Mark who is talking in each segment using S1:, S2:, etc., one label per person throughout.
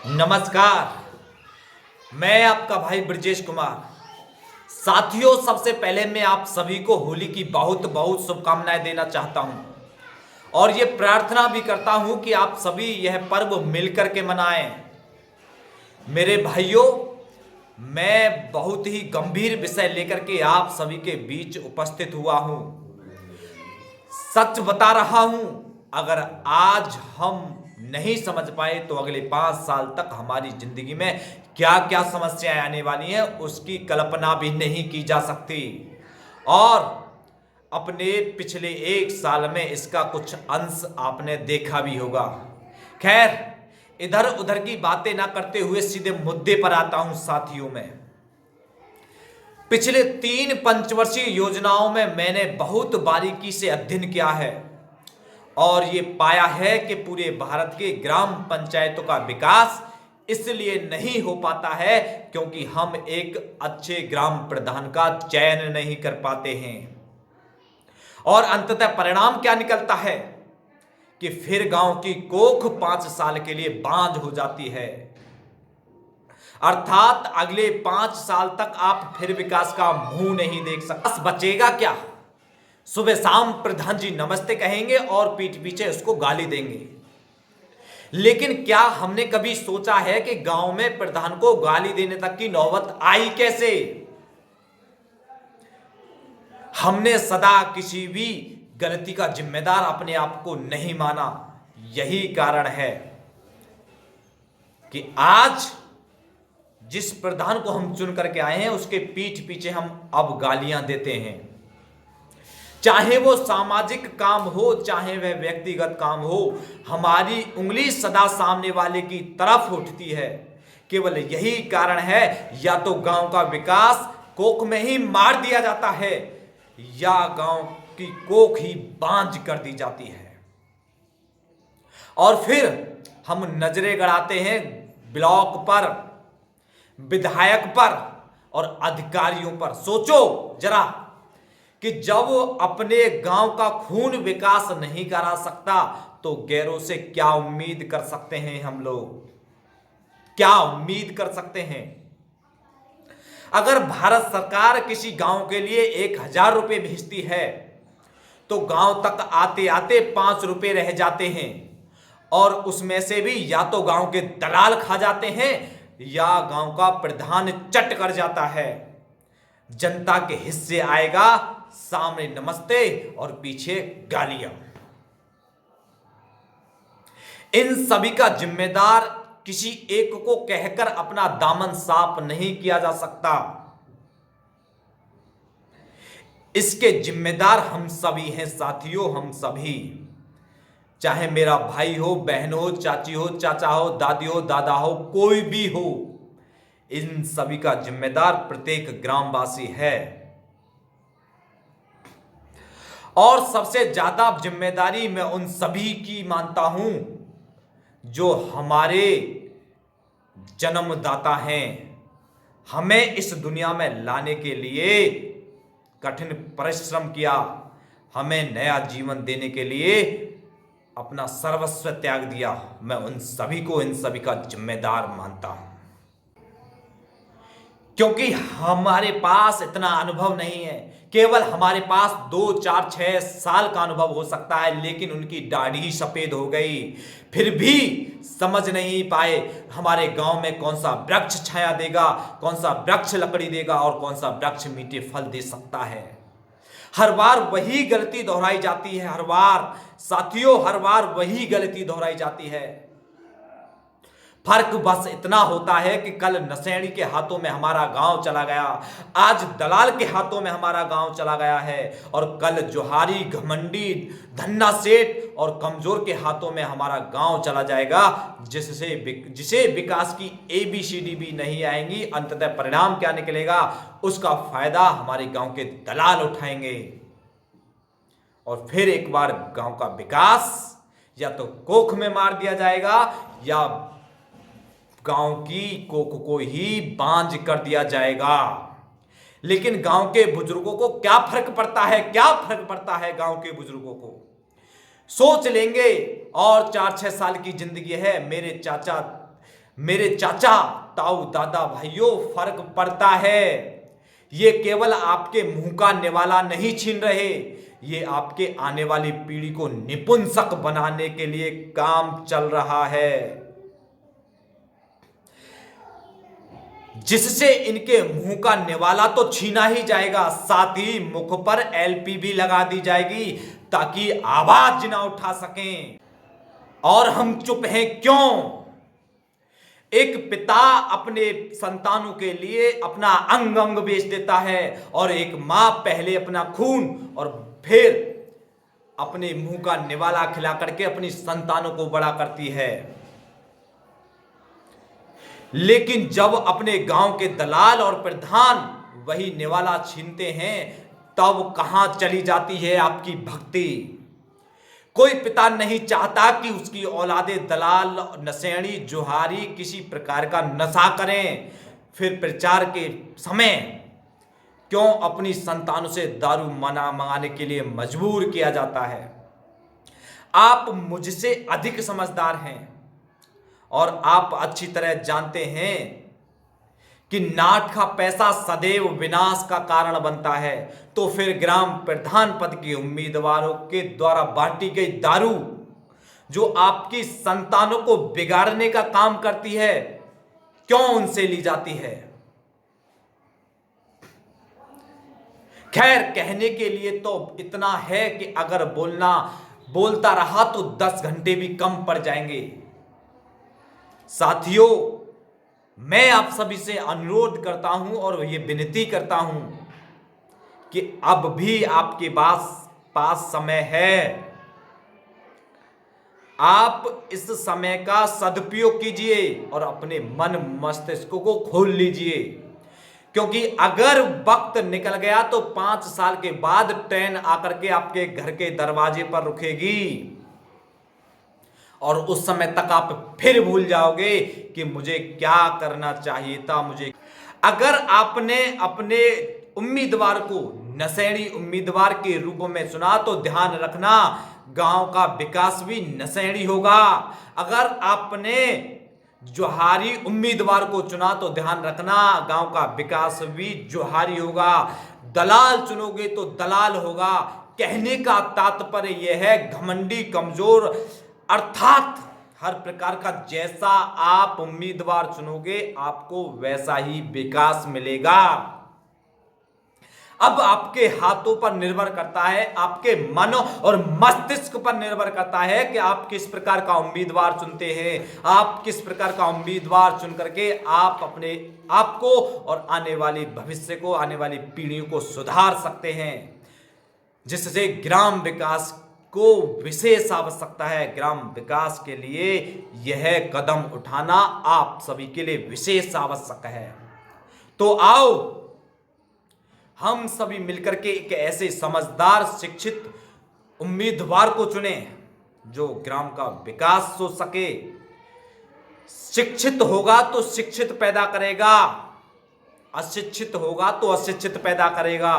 S1: नमस्कार। मैं आपका भाई ब्रजेश कुमार। साथियों, सबसे पहले मैं आप सभी को होली की बहुत बहुत शुभकामनाएं देना चाहता हूं और ये प्रार्थना भी करता हूं कि आप सभी यह पर्व मिलकर के मनाएं। मेरे भाइयों, मैं बहुत ही गंभीर विषय लेकर के आप सभी के बीच उपस्थित हुआ हूं। सच बता रहा हूं, अगर आज हम नहीं समझ पाए तो अगले 5 साल तक हमारी जिंदगी में क्या क्या समस्याएं आने वाली हैं उसकी कल्पना भी नहीं की जा सकती। और अपने पिछले 1 साल में इसका कुछ अंश आपने देखा भी होगा। खैर, इधर उधर की बातें ना करते हुए सीधे मुद्दे पर आता हूं। साथियों, में पिछले 3 पंचवर्षीय योजनाओं में मैंने बहुत बारीकी से अध्ययन किया है और ये पाया है कि पूरे भारत के ग्राम पंचायतों का विकास इसलिए नहीं हो पाता है क्योंकि हम एक अच्छे ग्राम प्रधान का चयन नहीं कर पाते हैं। और अंततः परिणाम क्या निकलता है कि फिर गांव की कोख 5 साल के लिए बांझ हो जाती है। अर्थात अगले 5 साल तक आप फिर विकास का मुंह नहीं देख सकते। बस बचेगा क्या? सुबह शाम प्रधान जी नमस्ते कहेंगे और पीठ पीछे उसको गाली देंगे। लेकिन क्या हमने कभी सोचा है कि गांव में प्रधान को गाली देने तक की नौबत आई कैसे? हमने सदा किसी भी गलती का जिम्मेदार अपने आप को नहीं माना। यही कारण है कि आज जिस प्रधान को हम चुन करके आए हैं उसके पीठ पीछे हम अब गालियां देते हैं। चाहे वो सामाजिक काम हो, चाहे वह व्यक्तिगत काम हो, हमारी उंगली सदा सामने वाले की तरफ उठती है। केवल यही कारण है, या तो गांव का विकास कोख में ही मार दिया जाता है या गांव की कोख ही बांझ कर दी जाती है। और फिर हम नजरें गड़ाते हैं ब्लॉक पर, विधायक पर और अधिकारियों पर। सोचो जरा कि जब अपने गांव का खून विकास नहीं करा सकता तो गैरों से क्या उम्मीद कर सकते हैं हम लोग? क्या उम्मीद कर सकते हैं? अगर भारत सरकार किसी गांव के लिए 1,000 रुपए भेजती है तो गांव तक आते आते 5 रुपए रह जाते हैं और उसमें से भी या तो गांव के दलाल खा जाते हैं या गांव का प्रधान चट कर जाता है। जनता के हिस्से आएगा सामने नमस्ते और पीछे गालियां। इन सभी का जिम्मेदार किसी एक को कहकर अपना दामन साफ नहीं किया जा सकता। इसके जिम्मेदार हम सभी हैं साथियों, हम सभी। चाहे मेरा भाई हो, बहन हो, चाची हो, चाचा हो, दादी हो, दादा हो, कोई भी हो, इन सभी का जिम्मेदार प्रत्येक ग्रामवासी है। और सबसे ज्यादा जिम्मेदारी मैं उन सभी की मानता हूं जो हमारे जन्मदाता हैं। हमें इस दुनिया में लाने के लिए कठिन परिश्रम किया, हमें नया जीवन देने के लिए अपना सर्वस्व त्याग दिया। मैं उन सभी को, इन सभी का जिम्मेदार मानता हूं क्योंकि हमारे पास इतना अनुभव नहीं है। केवल हमारे पास 2, 4, 6 साल का अनुभव हो सकता है, लेकिन उनकी दाढ़ी सफेद हो गई फिर भी समझ नहीं पाए हमारे गांव में कौन सा वृक्ष छाया देगा, कौन सा वृक्ष लकड़ी देगा और कौन सा वृक्ष मीठे फल दे सकता है। हर बार वही गलती दोहराई जाती है। हर बार साथियों, हर बार वही गलती दोहराई जाती है। फर्क बस इतना होता है कि कल नशेड़ी के हाथों में हमारा गांव चला गया, आज दलाल के हाथों में हमारा गांव चला गया है और कल जोहारी, घमंडी, धन्ना सेठ और कमजोर के हाथों में हमारा गांव चला जाएगा, जिसे विकास की ABCD भी नहीं आएंगी। अंततः परिणाम क्या निकलेगा उसका फायदा हमारे गांव के दलाल उठाएंगे और फिर एक बार गांव का विकास या तो कोख में मार दिया जाएगा या गांव की कोख को ही बांझ कर दिया जाएगा। लेकिन गांव के बुजुर्गों को क्या फर्क पड़ता है? क्या फर्क पड़ता है गांव के बुजुर्गों को? सोच लेंगे और 4-6 साल की जिंदगी है। मेरे चाचा मेरे चाचा, ताऊ, दादा, भाइयों, फर्क पड़ता है। ये केवल आपके मुंह का निवाला नहीं छीन रहे, ये आपके आने वाली पीढ़ी को निपुंसक बनाने के लिए काम चल रहा है, जिससे इनके मुंह का निवाला तो छीना ही जाएगा, साथ ही मुख पर एलपी भी लगा दी जाएगी ताकि आवाज ना उठा सकें। और हम चुप हैं क्यों? एक पिता अपने संतानों के लिए अपना अंग अंग बेच देता है, और एक मां पहले अपना खून और फिर अपने मुंह का निवाला खिला करके अपनी संतानों को बड़ा करती है। लेकिन जब अपने गांव के दलाल और प्रधान वही निवाला छीनते हैं, तब कहां चली जाती है आपकी भक्ति? कोई पिता नहीं चाहता कि उसकी औलादे दलाल, नशेड़ी, जुहारी किसी प्रकार का नशा करें। फिर प्रचार के समय क्यों अपनी संतानों से दारू मंगाने के लिए मजबूर किया जाता है? आप मुझसे अधिक समझदार हैं और आप अच्छी तरह जानते हैं कि नाट का पैसा सदैव विनाश का कारण बनता है। तो फिर ग्राम प्रधान पद के उम्मीदवारों के द्वारा बांटी गई दारू जो आपकी संतानों को बिगाड़ने का काम करती है, क्यों उनसे ली जाती है? खैर, कहने के लिए तो इतना है कि अगर बोलता रहा तो 10 घंटे भी कम पड़ जाएंगे। साथियों, मैं आप सभी से अनुरोध करता हूं और ये विनती करता हूं कि अब भी आपके पास समय है। आप इस समय का सदुपयोग कीजिए और अपने मन मस्तिष्क को खोल लीजिए, क्योंकि अगर वक्त निकल गया तो 5 साल के बाद ट्रेन आकर के आपके घर के दरवाजे पर रुकेगी और उस समय तक आप फिर भूल जाओगे कि मुझे क्या करना चाहिए था। अगर आपने अपने उम्मीदवार को नशेड़ी उम्मीदवार के रूप में चुना तो ध्यान रखना, गांव का विकास भी नशेड़ी होगा। अगर आपने जोहारी उम्मीदवार को चुना तो ध्यान रखना, गांव का विकास भी जोहारी होगा। दलाल चुनोगे तो दलाल होगा। कहने का तात्पर्य यह है, घमंडी, कमजोर, अर्थात हर प्रकार का जैसा आप उम्मीदवार चुनोगे आपको वैसा ही विकास मिलेगा। अब आपके हाथों पर निर्भर करता है, आपके मन और मस्तिष्क पर निर्भर करता है कि आप किस प्रकार का उम्मीदवार चुनते हैं। आप किस प्रकार का उम्मीदवार चुन करके आप अपने आप को और आने वाली भविष्य को, आने वाली पीढ़ियों को सुधार सकते हैं, जिससे ग्राम विकास को विशेष आवश्यकता है। ग्राम विकास के लिए यह कदम उठाना आप सभी के लिए विशेष आवश्यक है। तो आओ हम सभी मिलकर के एक ऐसे समझदार, शिक्षित उम्मीदवार को चुनें जो ग्राम का विकास सोच सके। शिक्षित होगा तो शिक्षित पैदा करेगा, अशिक्षित होगा तो अशिक्षित पैदा करेगा,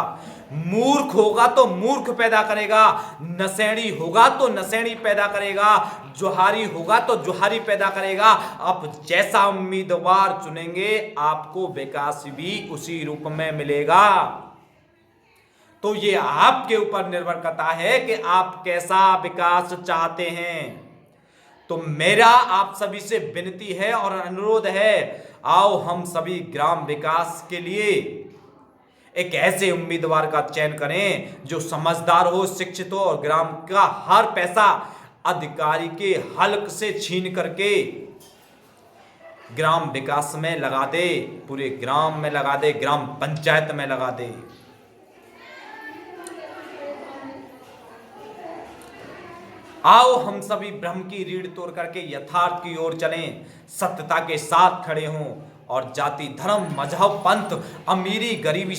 S1: मूर्ख होगा तो मूर्ख पैदा करेगा, नशेड़ी होगा तो नशेड़ी पैदा करेगा, जोहारी होगा तो जोहारी पैदा करेगा। आप जैसा उम्मीदवार चुनेंगे आपको विकास भी उसी रूप में मिलेगा। तो ये आपके ऊपर निर्भर करता है कि आप कैसा विकास चाहते हैं। तो मेरा आप सभी से विनती है और अनुरोध है, आओ हम सभी ग्राम विकास के लिए एक ऐसे उम्मीदवार का चयन करें जो समझदार हो, शिक्षित हो और ग्राम का हर पैसा अधिकारी के हल्क से छीन करके ग्राम विकास में लगा दे, पूरे ग्राम में लगा दे, ग्राम पंचायत में लगा दे। आओ हम सभी भ्रम की रीढ़ तोड़ करके यथार्थ की ओर चलें, सत्यता के साथ खड़े हों और जाति, धर्म, मजहब, पंथ, अमीरी, गरीबी